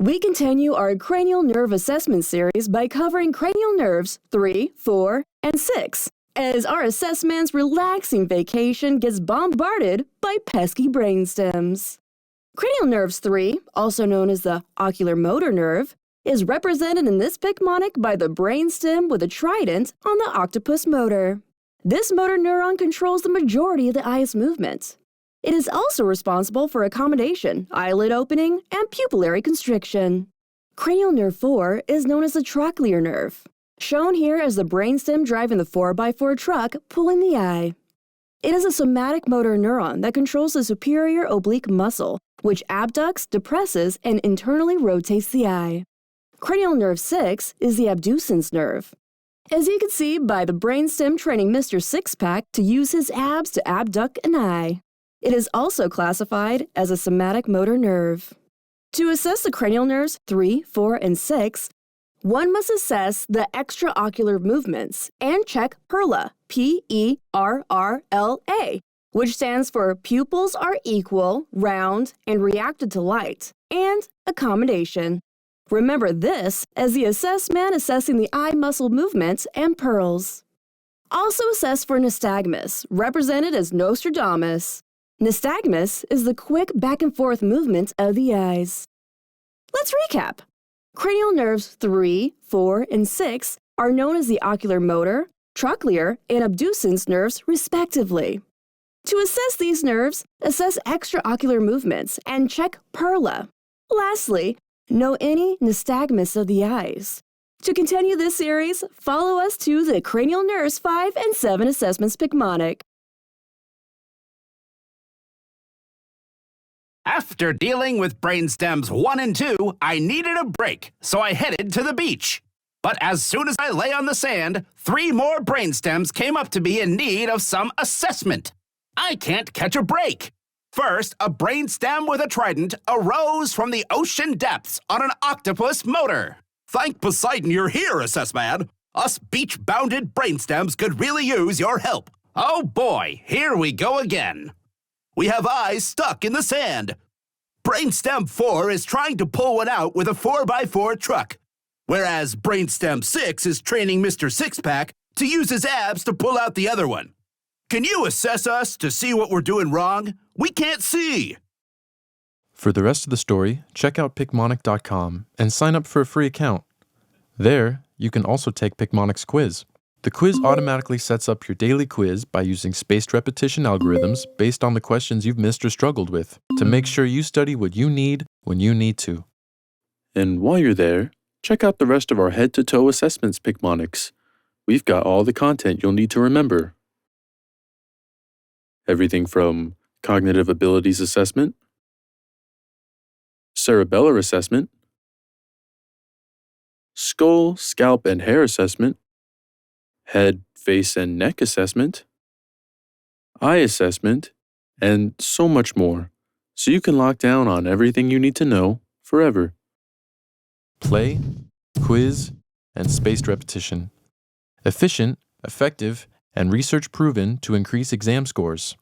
We continue our cranial nerve assessment series by covering cranial nerves 3, 4, and 6, as our assessment's relaxing vacation gets bombarded by pesky brainstems. Cranial nerves 3, also known as the ocular motor nerve, is represented in this Picmonic by the brainstem with a trident on the octopus motor. This motor neuron controls the majority of the eye's movement. It is also responsible for accommodation, eyelid opening, and pupillary constriction. Cranial nerve 4 is known as the trochlear nerve, shown here as the brainstem driving the 4x4 truck pulling the eye. It is a somatic motor neuron that controls the superior oblique muscle, which abducts, depresses, and internally rotates the eye. Cranial nerve 6 is the abducens nerve. As you can see by the brainstem training Mr. Six-Pack to use his abs to abduct an eye. It is also classified as a somatic motor nerve. To assess the cranial nerves 3, 4, and 6, one must assess the extraocular movements and check P.E.R.R.L.A, P.E.R.R.L.A, which stands for pupils are equal, round, and reacted to light, and accommodation. Remember this as the assessment assessing the eye muscle movements and pearls. Also assess for nystagmus, represented as Nostradamus. Nystagmus is the quick back-and-forth movement of the eyes. Let's recap. Cranial nerves 3, 4, and 6 are known as the ocular motor, trochlear, and abducens nerves, respectively. To assess these nerves, assess extraocular movements and check P.E.R.R.L.A. Lastly, know any nystagmus of the eyes. To continue this series, follow us to the Cranial Nerves 5 and 7 Assessments Picmonic. After dealing with brainstems 1 and 2, I needed a break, so I headed to the beach. But as soon as I lay on the sand, 3 more brainstems came up to me in need of some assessment. I can't catch a break. First, a brainstem with a trident arose from the ocean depths on an octopus motor. Thank Poseidon you're here, Assessman. Us beach-bounded brainstems could really use your help. Oh boy, here we go again. We have eyes stuck in the sand. Brainstem 4 is trying to pull one out with a 4x4 truck, whereas brainstem 6 is training Mr. Six-Pack to use his abs to pull out the other one. Can you assess us to see what we're doing wrong? We can't see. For the rest of the story, check out Picmonic.com and sign up for a free account. There, you can also take Picmonic's quiz. The quiz automatically sets up your daily quiz by using spaced repetition algorithms based on the questions you've missed or struggled with to make sure you study what you need when you need to. And while you're there, check out the rest of our head-to-toe assessments Picmonics. We've got all the content you'll need to remember. Everything from cognitive abilities assessment, cerebellar assessment, skull, scalp, and hair assessment, head, face, and neck assessment, eye assessment, and so much more, so you can lock down on everything you need to know forever. Play, quiz, and spaced repetition. Efficient, effective, and research proven to increase exam scores.